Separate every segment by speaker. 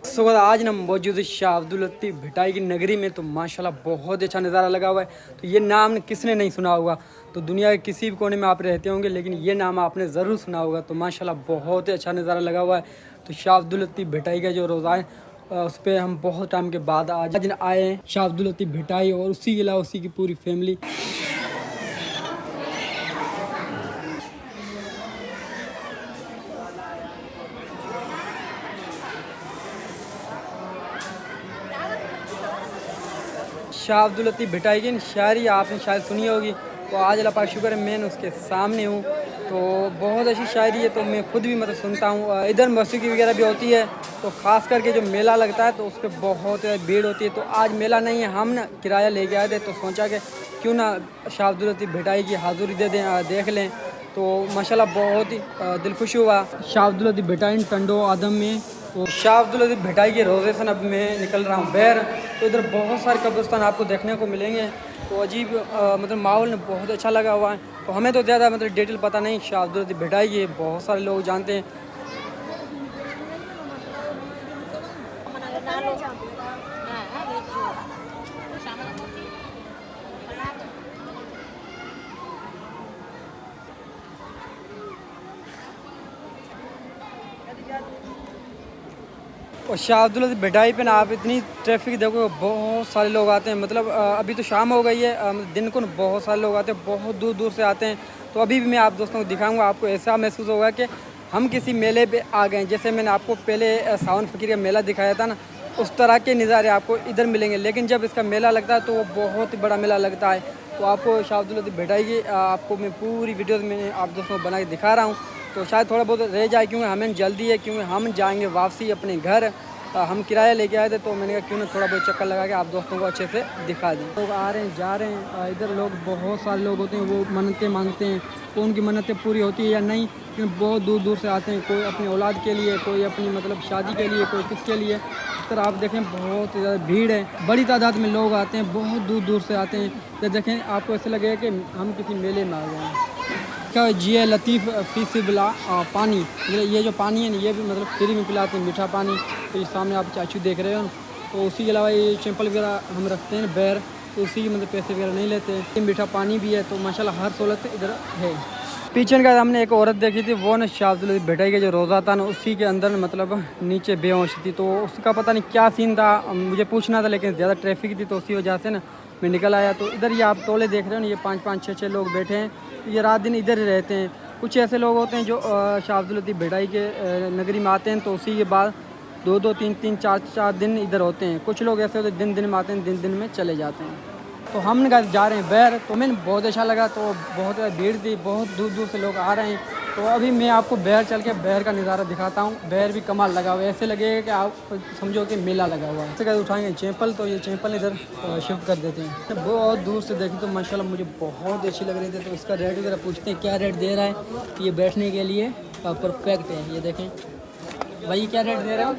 Speaker 1: सो आज ना मौजूद शाह अब्दुल लतीफ़ भिटाई की नगरी में तो माशाल्लाह बहुत अच्छा नज़ारा लगा हुआ है। तो ये नाम किसने नहीं सुना होगा। तो दुनिया के किसी भी कोने में आप रहते होंगे लेकिन ये नाम आपने ज़रूर सुना होगा। तो माशाल्लाह बहुत ही अच्छा नज़ारा लगा हुआ है। तो शाह अब्दुल लतीफ़ भिटाई का जो रोज़ा है उस पर हम बहुत टाइम के बाद आज आए हैं। शाह अब्दुल लतीफ़ भिटाई और उसी के अलावा उसी की पूरी फैमिली। शाह अब्दुल लतीफ़ भिटाई की शायरी आपने शायद सुनी होगी। तो आज अल्लाह पाक शुक्र है मैं उसके सामने हूँ। तो बहुत अच्छी शायरी है। तो मैं खुद भी मतलब सुनता हूँ। इधर मौसीकी वगैरह भी होती है। तो ख़ास करके जो मेला लगता है तो उस पर बहुत भीड़ होती है। तो आज मेला नहीं है, हम ना किराया लेके आए थे। तो सोचा कि क्यों ना शाह अब्दुल लतीफ़ भिटाई की हाज़ुरी दे दें, देख लें। तो माशाल्लाह बहुत ही दिल खुश हुआ। शाह अब्दुल लतीफ़ भिटाई टंडो आदम में। तो शाह अब्दुल लतीफ़ भिटाई के रोज़े से अब मैं निकल रहा हूँ बैर। तो इधर बहुत सारे कब्रिस्तान आपको देखने को मिलेंगे। तो अजीब मतलब माहौल बहुत अच्छा लगा हुआ है। तो हमें तो ज़्यादा मतलब डिटेल पता नहीं। शाह अब्दुल लतीफ़ भिटाई के बहुत सारे लोग जानते हैं। और शाह अब्दुल लतीफ़ भिटाई पे ना आप इतनी ट्रैफिक देखो, बहुत सारे लोग आते हैं। मतलब अभी तो शाम हो गई है, दिन को बहुत सारे लोग आते हैं, बहुत दूर दूर से आते हैं। तो अभी भी मैं आप दोस्तों को दिखाऊंगा, आपको ऐसा महसूस होगा कि हम किसी मेले पे आ गए। जैसे मैंने आपको पहले सावन फ़कीर का मेला दिखाया था ना, उस तरह के नज़ारे आपको इधर मिलेंगे। लेकिन जब इसका मेला लगता है तो वो बहुत ही बड़ा मेला लगता है। तो आपको शाह अब्दुल लतीफ़ भिटाई की आपको मैं पूरी वीडियोज़ में आप दोस्तों को बना के दिखा रहा हूँ। तो शायद थोड़ा बहुत रह जाए क्योंकि हमें जल्दी है, क्योंकि हम जाएंगे वापसी अपने घर। हम किराया लेके आए थे। तो मैंने कहा क्यों ना थोड़ा बहुत चक्कर लगा के आप दोस्तों को अच्छे से दिखा दें। लोग आ रहे हैं, जा रहे हैं। इधर लोग बहुत सारे लोग होते हैं, वो मन्नतें मांगते हैं। तो उनकी मन्नतें पूरी होती है या नहीं, क्योंकि बहुत दूर दूर से आते हैं। कोई अपनी औलाद के लिए, कोई अपनी मतलब शादी के लिए, कोई किसके लिए। इस तरह आप देखें बहुत ज़्यादा भीड़ है, बड़ी तादाद में लोग आते हैं, बहुत दूर दूर से आते हैं। तो देखें आपको ऐसा लगेगा कि हम किसी मेले में आ गए हैं। क्या जी लतीफ़ फ़ी सिबला पानी, ये जो पानी है ना ये भी मतलब फ्री में पिलाते हैं, मीठा पानी। तो ये सामने आप चाचू देख रहे हो। तो उसी के अलावा ये चैंपल वगैरह हम रखते हैं बैर, तो उसी के मतलब पैसे वगैरह नहीं लेते हैं। ये मीठा पानी भी है। तो माशाल्लाह हर सहूलत इधर है। पीछे का हमने एक औरत देखी थी, वो ना शाह अब्दुल लतीफ़ भिटाई का जो रोज़ा था ना उसी के अंदर मतलब नीचे बेहोश थी। तो उसका पता नहीं क्या सीन था, मुझे पूछना था, लेकिन ज़्यादा ट्रैफिक थी तो उसी वजह से ना मैं निकल आया। तो इधर ये आप टोले देख रहे हो ना, ये 5-5, 6-6 लोग बैठे हैं। ये रात दिन इधर ही रहते हैं। कुछ ऐसे लोग होते हैं जो शाह अब्दुल लतीफ़ भिटाई के नगरी में आते हैं, तो उसी के बाद 2-2, 3-3, 4-4 दिन इधर होते हैं। कुछ लोग ऐसे होते हैं दिन दिन में आते हैं, दिन दिन में चले जाते हैं। तो हम जा रहे हैं बैर। तो मैंने बहुत अच्छा लगा। तो बहुत भीड़ थी, बहुत दूर दूर से लोग आ रहे हैं। तो अभी मैं आपको बैर चल के बैर का नज़ारा दिखाता हूँ। बैर भी कमाल लगा हुआ है, ऐसे लगेगा कि आप समझो कि मेला लगा हुआ है। इससे उठाएंगे चैंपल, तो ये चैंपल इधर शिफ्ट कर देते हैं। बहुत दूर से देखी तो माशाल्लाह मुझे बहुत अच्छी लग रही थी। तो इसका रेट वगैरह पूछते हैं, क्या रेट दे रहा है। ये बैठने के लिए परफेक्ट है। ये देखें भाई, क्या रेट दे रहे हो?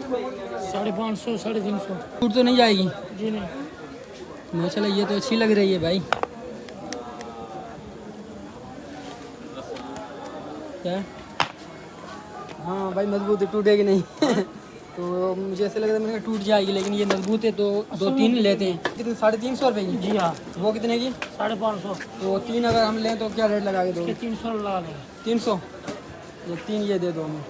Speaker 2: 550, 350।
Speaker 1: टूट तो नहीं जाएगी?
Speaker 2: जी नहीं।
Speaker 1: माशाल्लाह ये तो अच्छी लग रही है भाई। क्या? हाँ भाई मजबूत है, टूटेगी नहीं। तो मुझे ऐसा लग रहा है मैंने कहा टूट जाएगी, लेकिन ये मजबूत है। तो 2-3 लेते हैं। कितने? 350 रुपये की?
Speaker 2: जी हाँ।
Speaker 1: वो कितने की?
Speaker 2: 550।
Speaker 1: तो 3 अगर हम लें तो क्या रेट लगा के दोगे?
Speaker 2: 300 लगा दें।
Speaker 1: 300। ये 3 ये दे दो हमें।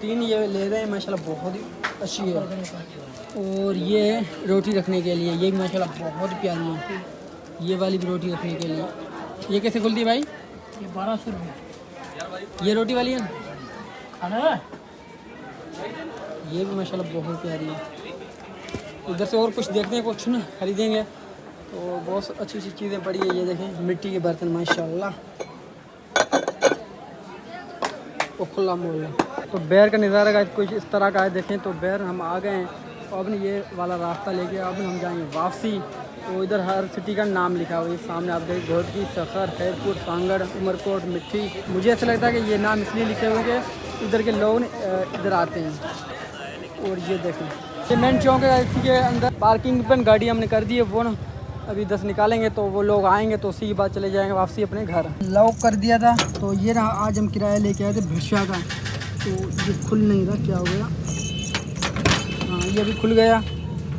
Speaker 1: 3 ये ले रहे हैं। माशाल्लाह बहुत ही अच्छी है। और ये रोटी रखने के लिए, ये भी माशाल्लाह बहुत प्यारी है। ये वाली भी रोटी रखने के लिए। ये कैसे खुलती है भाई?
Speaker 2: ये 1200 रुपये।
Speaker 1: ये रोटी वाली है ना?
Speaker 2: खाना है?
Speaker 1: ये भी माशाल्लाह बहुत प्यारी है। उधर से और कुछ देखते हैं, कुछ ना खरीदेंगे। तो बहुत अच्छी अच्छी चीज़ें पड़ी है। ये देखें मिट्टी के बर्तन माशाल्लाह, वो खुला मोहल्ला। तो बैर का नज़ारा का कुछ इस तरह का है। देखें तो बैर हम आ गए हैं। तो अब ये वाला रास्ता लेके अब हम जाएंगे वापसी। तो इधर हर सिटी का नाम लिखा हुआ है। सामने आप देखें घोटकी, सखर, खैरपुर, सांगड़, उमरकोट, मिट्टी। मुझे ऐसा लगता है कि ये नाम इसलिए लिखे हुए हैं कि इधर के लोग इधर आते हैं। और ये देखें ये मेन चौक है, इसी के अंदर पार्किंग पर गाड़ी हमने कर दी है। वो ना अभी 10 निकालेंगे तो वो लोग आएंगे, तो उसी के बाद चले जाएंगे वापसी अपने घर। लॉक कर दिया था। तो ये रहा, आज हम किराया लेके आए थे भिरशा का। तो ये खुल नहीं रहा, क्या हो गया? हाँ ये भी खुल गया।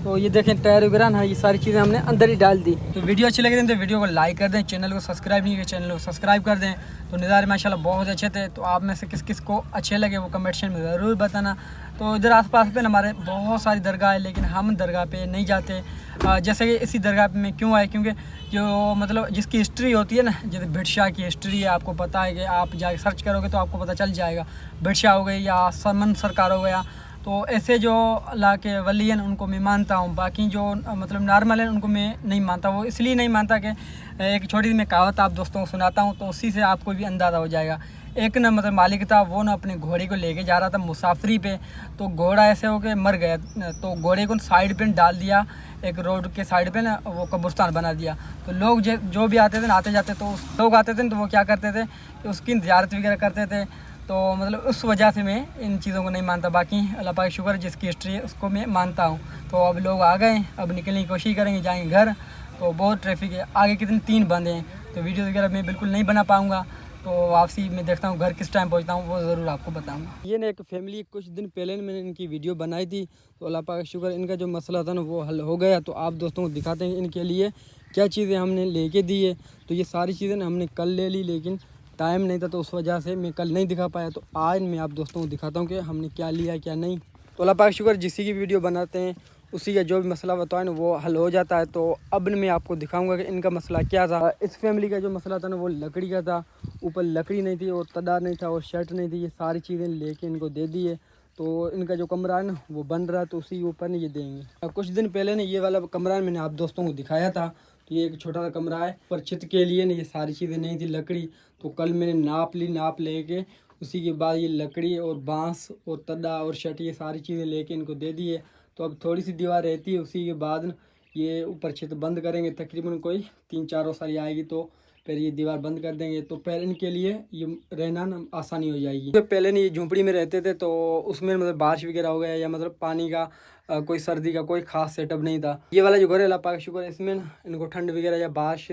Speaker 1: तो ये देखें टायर वगैरह ना, ये सारी चीज़ें हमने अंदर ही डाल दी। तो वीडियो अच्छी लगी तो वीडियो को लाइक कर दें, चैनल को सब्सक्राइब नहीं किया चैनल को सब्सक्राइब कर दें। तो नज़ारे माशाल्लाह बहुत अच्छे थे। तो आप में से किस किस को अच्छे लगे वो कमेंट सेक्शन में ज़रूर बताना। तो इधर आसपास पे हमारे बहुत सारी दरगाह है, लेकिन हम दरगाह पे नहीं जाते। जैसे कि इसी दरगाह पे मैं क्यों आए, क्योंकि जो मतलब जिसकी हिस्ट्री होती है ना, जैसे भिटशाह की हिस्ट्री है, आपको पता है कि आप जाके सर्च करोगे तो आपको पता चल जाएगा। भिटशाह हो गई या समन सरकार हो गया, तो ऐसे जो अल्लाह के वली हैं उनको मैं मानता हूँ। बाकी जो मतलब नॉर्मल हैं उनको मैं नहीं मानता। वो इसलिए नहीं मानता कि एक छोटी सी मैं कहावत आप दोस्तों को सुनाता हूँ, तो उसी से आपको भी अंदाज़ा हो जाएगा। एक ना मतलब मालिक था, वो ना अपने घोड़े को लेके जा रहा था मुसाफरी पे, तो घोड़ा ऐसे हो के मर गया। तो घोड़े को साइड पे डाल दिया, एक रोड के साइड पे ना वो कब्रिस्तान बना दिया। तो लोग जो भी आते थे ना, आते जाते तो लोग आते थे ना, तो वो क्या करते थे कि उसकी ज़ियारत वगैरह करते थे। तो मतलब उस वजह से मैं इन चीज़ों को नहीं मानता। बाकी अल्लाह पाक का शुक्र, जिसकी हिस्ट्री है उसको मैं मानता हूँ। तो अब लोग आ गए, अब निकलने की कोशिश करेंगे, जाएंगे घर। तो बहुत ट्रैफिक है आगे, कितने 3 बंद हैं, तो वीडियो वगैरह मैं बिल्कुल नहीं बना पाऊँगा। तो वापसी मैं देखता हूँ घर किस टाइम पहुँचता हूँ, वो ज़रूर आपको बताऊँगा। ये ना एक फैमिली कुछ दिन पहले मैंने इनकी वीडियो बनाई थी, तो अल्लाह पाक का शुक्र, इनका जो मसला था ना वो हल हो गया। तो आप दोस्तों को दिखाते हैं इनके लिए क्या चीज़ें हमने लेके दी है। तो ये सारी चीज़ें ना हमने कल ले ली, लेकिन टाइम नहीं था, तो उस वजह से मैं कल नहीं दिखा पाया। तो आज मैं आप दोस्तों को दिखाता हूँ कि हमने क्या लिया क्या नहीं। तो अल्लाह पाक शुक्र, जिसी की वीडियो बनाते हैं उसी का जो भी मसला बताए ना वो हल हो जाता है। तो अब मैं आपको दिखाऊंगा कि इनका मसला क्या था। इस फैमिली का जो मसला था ना वो लकड़ी का था। ऊपर लकड़ी नहीं थी और तदार नहीं था और शर्ट नहीं थी। ये सारी चीज़ें लेके इनको दे दी है। तो इनका जो कमरा है ना वो बन रहा है, तो उसी के ऊपर ना ये देंगे। कुछ दिन पहले ना ये वाला कमरा मैंने आप दोस्तों को दिखाया था। तो ये एक छोटा सा कमरा है, पर छत के लिए ना ये सारी चीज़ें नहीं थी लकड़ी। तो कल मैंने नाप ली, नाप लेके उसी के बाद ये लकड़ी और बांस और तदा और शट ये सारी चीज़ें लेके इनको दे दी है। तो अब थोड़ी सी दीवार रहती है, उसी के बाद ये ऊपर छत बंद करेंगे। तकरीबन कोई 3-4 साल आएगी तो फिर ये दीवार बंद कर देंगे। तो फिर इनके लिए ये रहना ना आसानी हो जाएगी। तो पहले नहीं ये झोंपड़ी में रहते थे, तो उसमें मतलब बारिश वगैरह हो गया या मतलब पानी का कोई सर्दी का कोई ख़ास सेटअप नहीं था। ये वाला जो घर है अल्लाह पाक का शुक्र है, इसमें ना इनको ठंड वगैरह या बारिश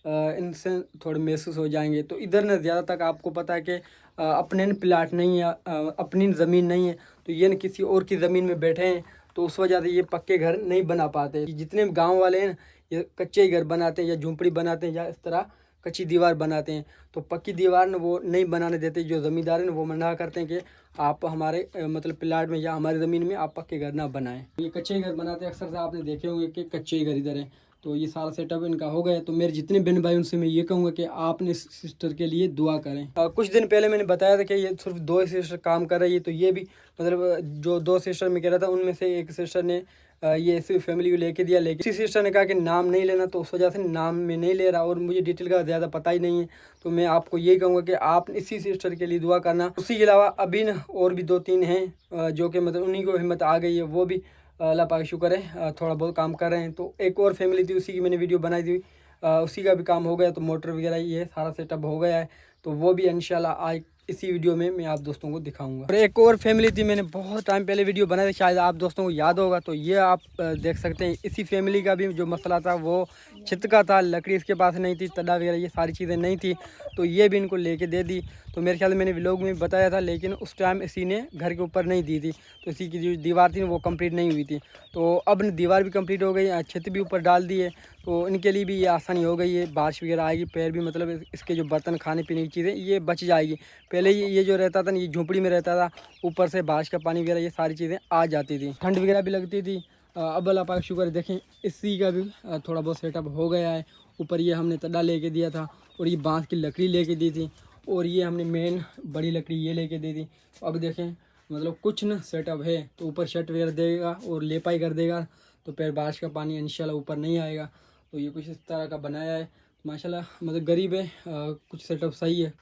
Speaker 1: इनसे थोड़े महसूस हो जाएंगे। तो इधर ना ज़्यादा तक आपको पता है कि अपने न प्लाट नहीं है, अपनी ज़मीन नहीं है, तो ये न किसी और की ज़मीन में बैठे हैं। तो उस वजह से ये पक्के घर नहीं बना पाते। जितने भी गाँव वाले हैं ये कच्चे ही घर बनाते हैं या झोंपड़ी बनाते हैं या इस तरह कच्ची दीवार बनाते हैं। तो पक्की दीवार न वो नहीं बनाने देते। जो ज़मींदार हैं वो मना करते हैं कि आप हमारे मतलब प्लाट में या हमारी ज़मीन में आप पक्के घर ना बनाएं। ये कच्चे ही घर बनाते हैं, अक्सर से आपने देखे होंगे कि कच्चे ही घर इधर हैं। तो ये सारा सेटअप इनका हो गया। तो मेरे जितने बहन भाई उनसे मैं ये कहूँगा कि आपने इस सिस्टर के लिए दुआ करें। कुछ दिन पहले मैंने बताया था कि ये सिर्फ 2 सिस्टर काम कर रही है। तो ये भी मतलब जो 2 सिस्टर में कह रहा था उनमें से एक सिस्टर ने ये इसी फैमिली को लेके दिया, लेकिन इसी सिस्टर ने कहा कि नाम नहीं लेना, तो उस वजह से नाम में नहीं ले रहा और मुझे डिटेल का ज़्यादा पता ही नहीं है। तो मैं आपको यही कहूँगा कि आप इसी सिस्टर के लिए दुआ करना। उसी के अलावा अभी न और भी 2-3 हैं जो कि मतलब उन्हीं को हिम्मत आ गई है, वो भी अल्लाह पाक का शुक्र है थोड़ा बहुत काम कर रहे हैं। तो एक और फैमिली थी, उसी की मैंने वीडियो बनाई थी, उसी का भी काम हो गया। तो मोटर वगैरह ये सारा सेटअप हो गया है। तो वो भी इंशाल्लाह आज इसी वीडियो में मैं आप दोस्तों को दिखाऊंगा। और एक और फैमिली थी, मैंने बहुत टाइम पहले वीडियो बनाई थी, शायद आप दोस्तों को याद होगा। तो ये आप देख सकते हैं, इसी फैमिली का भी जो मसला था वो छत का था, लकड़ी इसके पास नहीं थी, तदा वगैरह ये सारी चीज़ें नहीं थी। तो ये भी इनको लेके दे दी। तो मेरे ख्याल में मैंने व्लॉग में बताया था, लेकिन उस टाइम इसी ने घर के ऊपर नहीं दी थी। तो इसी की जो दीवार थी वो कंप्लीट नहीं हुई थी। तो अब दीवार भी कंप्लीट हो गई, छत भी ऊपर डाल दी है। तो इनके लिए भी ये आसानी हो गई है। बारिश वगैरह आएगी, पैर भी मतलब इसके जो बर्तन खाने पीने की चीज़ें ये बच जाएगी। पहले ये जो रहता था ना, ये झोंपड़ी में रहता था, ऊपर से बारिश का पानी वगैरह ये सारी चीज़ें आ जाती थी, ठंड वगैरह भी लगती थी। अब अल्लाह पाक शुक्र है, देखें इसी का भी थोड़ा बहुत सेटअप हो गया है। ऊपर ये हमने तड़ा लेके दिया था और ये बांस की लकड़ी लेके दी थी और ये हमने मेन बड़ी लकड़ी ये लेके दी थी। अब देखें मतलब कुछ न सेटअप है। तो ऊपर शर्ट वगैरह देगा और लेपाई कर देगा, तो फिर बारिश का पानी इंशाल्लाह ऊपर नहीं आएगा। तो ये कुछ इस तरह का बनाया है माशाल्लाह, मतलब गरीब है, कुछ सेटअप सही है।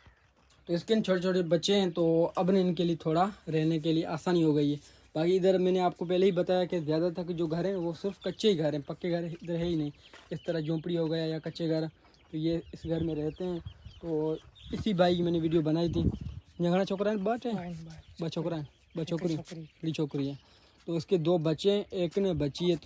Speaker 1: तो इसके छोटे छोटे बच्चे हैं, तो अब न इनके लिए थोड़ा रहने के लिए आसानी हो गई है। बाकी इधर मैंने आपको पहले ही बताया कि ज़्यादातर जो घर हैं वो सिर्फ कच्चे ही घर हैं, पक्के घर इधर है ही नहीं। इस तरह झोंपड़ी हो गया या कच्चे घर, तो ये इस घर में रहते हैं। तो इसी भाई की मैंने वीडियो बनाई थी। झगड़ा छोकरा बाट है, ब छोकरा ब छोकरी बड़ी छोकरी है। तो इसके 2 बच्चे हैं, एक ने बच्ची है।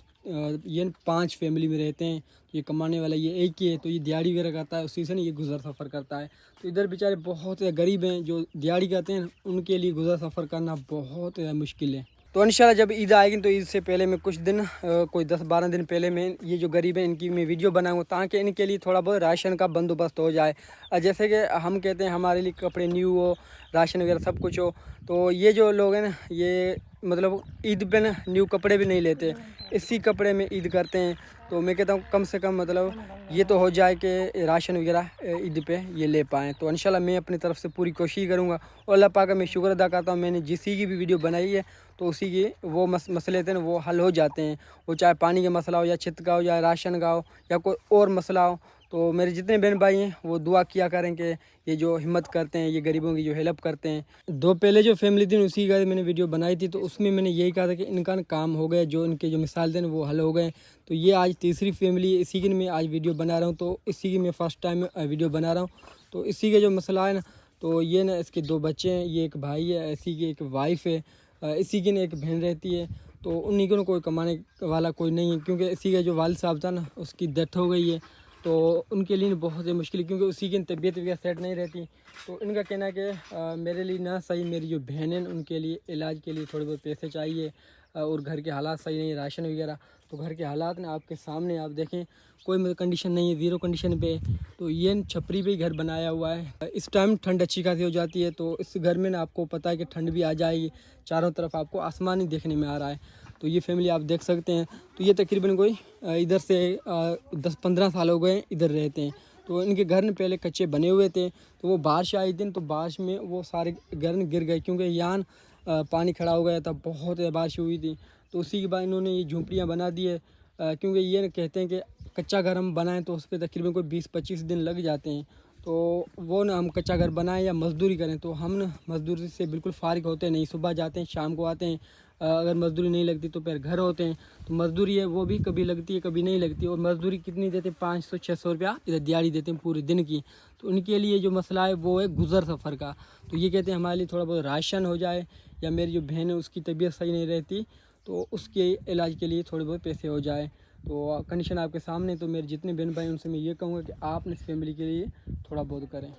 Speaker 1: ये 5 फैमिली में रहते हैं। ये कमाने वाला ये एक ही है। तो ये दिहाड़ी वगैरह करता है, उसी से ना ये गुजर सफ़र करता है। तो इधर बेचारे बहुत गरीब हैं, जो दिहाड़ी करते हैं उनके लिए गुजर सफ़र करना बहुत मुश्किल है। तो इंशाल्लाह जब ईद आएगी तो ईद से पहले मैं कुछ दिन कोई 10-12 दिन पहले मैं ये जो गरीब हैं इनकी मैं वीडियो बनाऊंगा ताकि इनके लिए थोड़ा बहुत राशन का बंदोबस्त हो जाए। जैसे कि हम कहते हैं हमारे लिए कपड़े न्यू हो, राशन वगैरह सब कुछ हो, तो ये जो लोग हैं ना ये मतलब ईद पे ना न्यू कपड़े भी नहीं लेते, इसी कपड़े में ईद करते हैं। तो मैं कहता हूँ कम से कम मतलब ये तो हो जाए कि राशन वगैरह ईद पे ये ले पाएँ। तो इंशाल्लाह मैं अपनी तरफ से पूरी कोशिश करूँगा और अल्लाह पाक का मैं शुक्र अदा करता हूँ मैंने जिसी की भी वीडियो बनाई है तो उसी के वो मसले थे ना वो हल हो जाते हैं। वो चाहे पानी का मसला हो या छत का हो या राशन का हो या कोई और मसला हो। तो मेरे जितने बहन भाई हैं वो दुआ किया करें कि ये जो हिम्मत करते हैं, ये गरीबों की जो हेल्प करते हैं। दो पहले जो फैमिली थी उसी का मैंने वीडियो बनाई थी तो उसमें मैंने यही कहा था कि इनका काम हो गया, जो इनके जो मिसाल थे ना वो हल हो गए। तो ये आज तीसरी फैमिली, इसी की मैं आज वीडियो बना रहा हूँ। तो इसी की मैं फ़र्स्ट टाइम वीडियो बना रहा हूँ। तो इसी का जो मसला है ना, तो ये ना इसके 2 बच्चे हैं, ये एक भाई है, इसी की एक वाइफ है, इसी की ना एक बहन रहती है। तो उन्हीं को ना कोई कमाने वाला कोई नहीं है क्योंकि इसी का जो वालिद साहब था ना उसकी डेथ हो गई है। तो उनके लिए बहुत ही मुश्किल क्योंकि उसी की तबीयत वगैरह सेट नहीं रहती। तो इनका कहना है कि मेरे लिए ना सही, मेरी जो बहन है उनके लिए इलाज के लिए थोड़े बहुत पैसे चाहिए और घर के हालात सही नहीं, राशन वगैरह। तो घर के हालात ना आपके सामने आप देखें, कोई मतलब कंडीशन नहीं है, ज़ीरो कंडीशन पे। तो ये छपरी पे ही घर बनाया हुआ है। इस टाइम ठंड अच्छी खासी हो जाती है तो इस घर में ना आपको पता है कि ठंड भी आ जाएगी, चारों तरफ आपको आसमान ही देखने में आ रहा है। तो ये फैमिली आप देख सकते हैं। तो ये तकरीबन कोई इधर से 10-15 साल हो गए इधर रहते हैं। तो इनके घर न पहले कच्चे बने हुए थे, तो वो बारिश आई दिन तो बारिश में वो सारे घर न गिर गए क्योंकि यहाँ पानी खड़ा हो गया था, बहुत बारिश हुई थी। तो उसी के बाद इन्होंने ये झोंपड़ियाँ बना दी है क्योंकि ये कहते हैं कि कच्चा घर हम बनाएं तो उस पर तकरीबन कोई 20-25 दिन लग जाते हैं। तो वो ना हम कच्चा घर बनाएं या मज़दूरी करें, तो हम ना मज़दूरी से बिल्कुल फ़ारिग होते नहीं, सुबह जाते हैं शाम को आते हैं। अगर मज़दूरी नहीं लगती तो फिर घर होते हैं। तो मज़दूरी है वो भी कभी लगती है कभी नहीं लगती। और मज़दूरी कितनी देते हैं, 500-600 रुपया इधर दिहाड़ी देते हैं पूरे दिन की। तो उनके लिए जो मसला है वो है गुज़र सफ़र का। तो ये कहते हैं हमारे लिए थोड़ा बहुत राशन हो जाए, या मेरी जो बहन है उसकी तबीयत सही नहीं रहती तो उसके इलाज के लिए थोड़े बहुत पैसे हो जाए। तो कंडीशन आपके सामने। तो मेरे जितने बहन भाई उनसे मैं ये कहूँगा कि आप इस फैमिली के लिए थोड़ा बहुत करें।